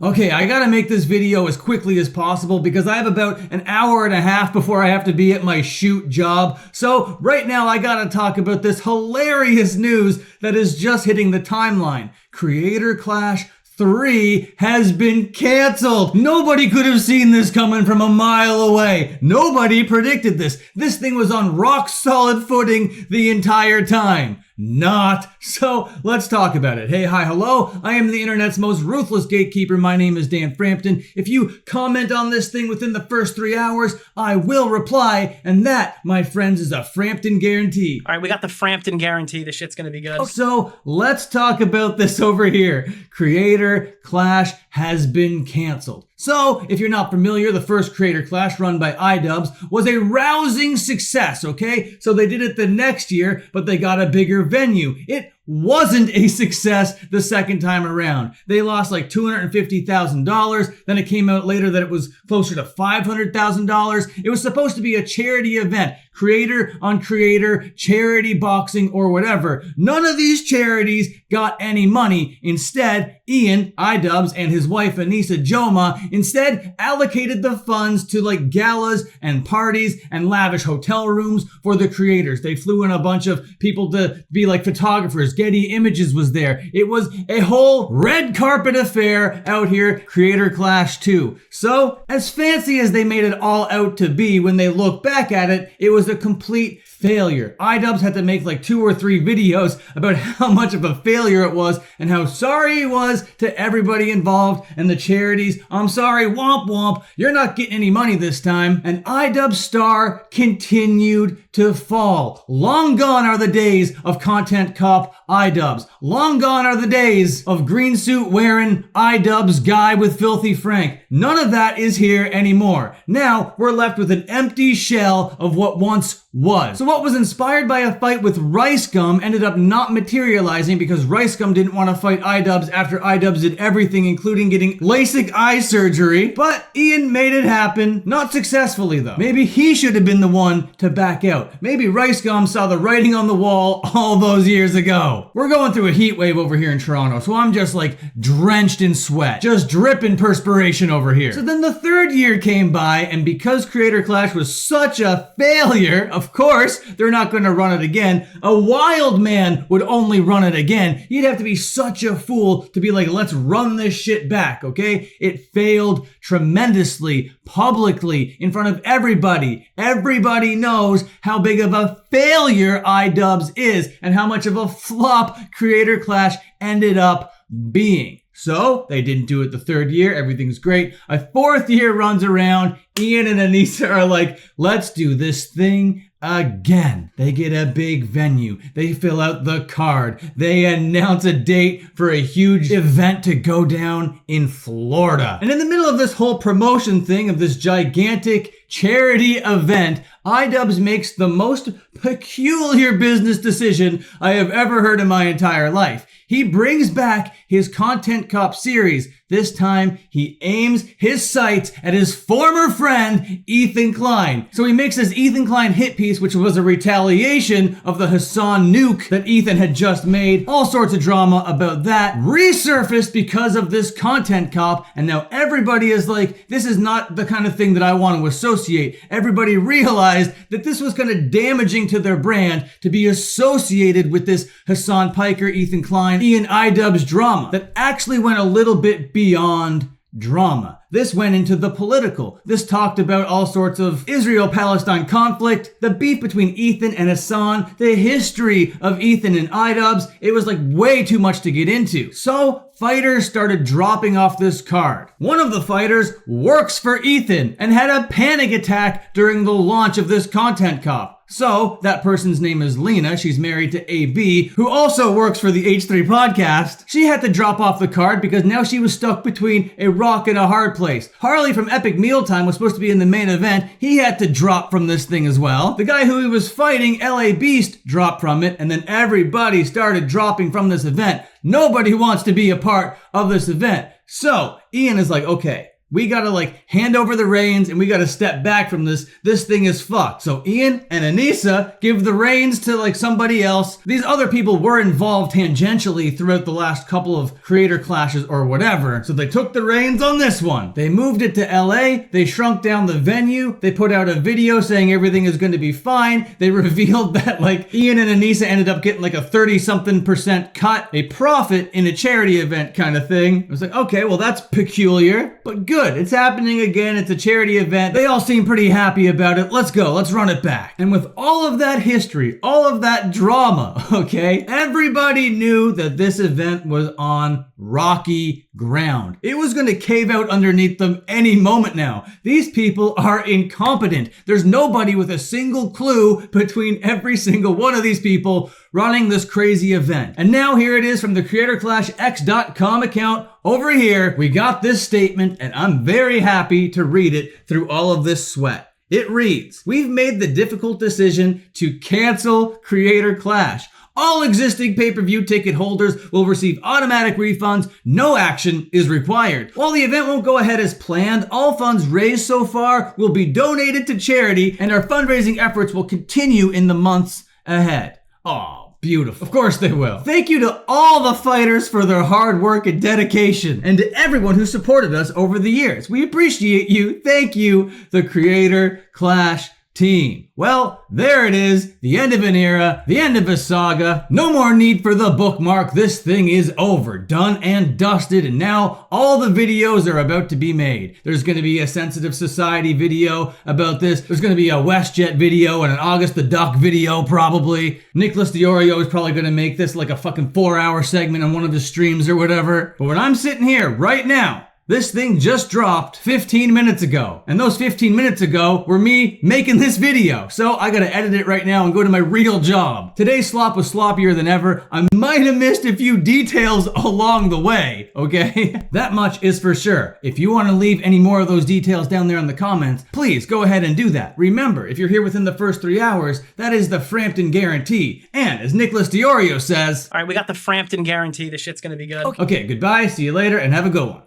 Okay, I gotta make this video as quickly as possible because I have about an hour and a half before I have to be at my shoot job. So right now I gotta talk about this hilarious news that is just hitting the timeline. Creator Clash 3 has been canceled. Nobody could have seen this coming from a mile away. Nobody predicted this. This thing was on rock solid footing the entire time. Not. So let's talk about it. Hey, hi, hello. I am the internet's most ruthless gatekeeper. My name is Dan Frampton. If you comment on this thing within the first 3 hours, I will reply. And that, my friends, is a Frampton guarantee. All right, we got the Frampton guarantee. This shit's gonna be good. So let's talk about this over here. Creator Clash has been canceled. So, if you're not familiar, the first Creator Clash run by iDubbbz was a rousing success, okay? So they did it the next year, but they got a bigger venue. It wasn't a success the second time around. They lost like $250,000. Then it came out later that it was closer to $500,000. It was supposed to be a charity event, creator on creator, charity boxing or whatever. None of these charities got any money. Instead, Ian, iDubbbz, and his wife Anissa Joma instead allocated the funds to like galas and parties and lavish hotel rooms for the creators. They flew in a bunch of people to be like photographers. Getty Images was there. It was a whole red carpet affair out here, Creator Clash 2. So, as fancy as they made it all out to be, when they look back at it, it was a complete failure. iDubbbz had to make like 2 or 3 videos about how much of a failure it was and how sorry he was to everybody involved and the charities. I'm sorry, womp womp, you're not getting any money this time. And iDubbbz's star continued to fall. Long gone are the days of content cop iDubbbz. Long gone are the days of green suit wearing iDubbbz guy with Filthy Frank. None of that is here anymore. Now we're left with an empty shell of what once was. So what was inspired by a fight with Rice Gum ended up not materializing because Rice Gum didn't want to fight iDubbbz after iDubbbz did everything, including getting LASIK eye surgery. But Ian made it happen. Not successfully though. Maybe he should have been the one to back out. Maybe Rice Gum saw the writing on the wall all those years ago. We're going through a heat wave over here in Toronto, so I'm just like drenched in sweat. Just dripping perspiration over here. So then the third year came by, and because Creator Clash was such a failure, of course, they're not going to run it again. A wild man would only run it again. You'd have to be such a fool to be like, let's run this shit back, okay? It failed tremendously, publicly, in front of everybody. Everybody knows how big of a failure iDubbbz is and how much of a flop Creator Clash ended up being. So they didn't do it the third year. Everything's great. A fourth year runs around. Ian and Anissa are like, let's do this thing again. They get a big venue. They fill out the card. They announce a date for a huge event to go down in Florida. And in the middle of this whole promotion thing of this gigantic charity event, iDubbbz makes the most peculiar business decision I have ever heard in my entire life. He brings back his Content Cop series. This time, he aims his sights at his former friend, Ethan Klein. So he makes this Ethan Klein hit piece, which was a retaliation of the Hassan nuke that Ethan had just made. All sorts of drama about that. Resurfaced because of this Content Cop, and now everybody is like, this is not the kind of thing that I want to associate. Everybody realized that this was kind of damaging to their brand to be associated with this Hassan Piker, Ethan Klein, Ian iDubbbz drama that actually went a little bit beyond drama. This went into the political. This talked about all sorts of Israel-Palestine conflict, the beef between Ethan and Hassan, the history of Ethan and iDubbbz. It was like way too much to get into. So fighters started dropping off this card. One of the fighters works for Ethan and had a panic attack during the launch of this Content Cop. So, that person's name is Lena. She's married to AB, who also works for the H3 podcast. She had to drop off the card because now she was stuck between a rock and a hard place. Harley from Epic Mealtime was supposed to be in the main event. He had to drop from this thing as well. The guy who he was fighting, LA Beast, dropped from it, and then everybody started dropping from this event. Nobody wants to be a part of this event. So, Ian is like, okay, We gotta like hand over the reins and we gotta step back from this. This thing is fucked. So Ian and Anissa give the reins to like somebody else. These other people were involved tangentially throughout the last couple of creator clashes or whatever. So they took the reins on this one. They moved it to LA. They shrunk down the venue. They put out a video saying everything is going to be fine. They revealed that like Ian and Anissa ended up getting like a 30-something% cut, a profit in a charity event kind of thing. It was like, okay, well that's peculiar, but good. It's happening again. It's a charity event. They all seem pretty happy about it. Let's go. Let's run it back. And with all of that history, all of that drama, okay, everybody knew that this event was on rocky ground. It was going to cave out underneath them any moment now. These people are incompetent. There's nobody with a single clue between every single one of these people running this crazy event. And now here it is from the CreatorClashX.com account. Over here, we got this statement, and I'm very happy to read it through all of this sweat. It reads, "We've made the difficult decision to cancel Creator Clash. All existing pay-per-view ticket holders will receive automatic refunds. No action is required. While the event won't go ahead as planned, all funds raised so far will be donated to charity, and our fundraising efforts will continue in the months ahead." Oh, beautiful. Of course they will. Thank you to all the fighters for their hard work and dedication, and to everyone who supported us over the years. We appreciate you. Thank you, the Creator Clash team. Well, there it is, the end of an era, the end of a saga. No more need for the bookmark. This thing is over, done and dusted, and now all the videos are about to be made. There's going to be a Sensitive Society video about this. There's going to be a WestJet video and an August the Duck video probably. Nicholas DiOrio is probably going to make this like a fucking 4-hour segment on one of his streams or whatever. But when I'm sitting here right now, this thing just dropped 15 minutes ago. And those 15 minutes ago were me making this video. So I gotta edit it right now and go to my real job. Today's slop was sloppier than ever. I might have missed a few details along the way, okay? That much is for sure. If you wanna leave any more of those details down there in the comments, please go ahead and do that. Remember, if you're here within the first 3 hours, that is the Frampton guarantee. And as Nicholas DiOrio says, All right, we got the Frampton guarantee. The shit's gonna be good. okay, goodbye, see you later, and have a good one.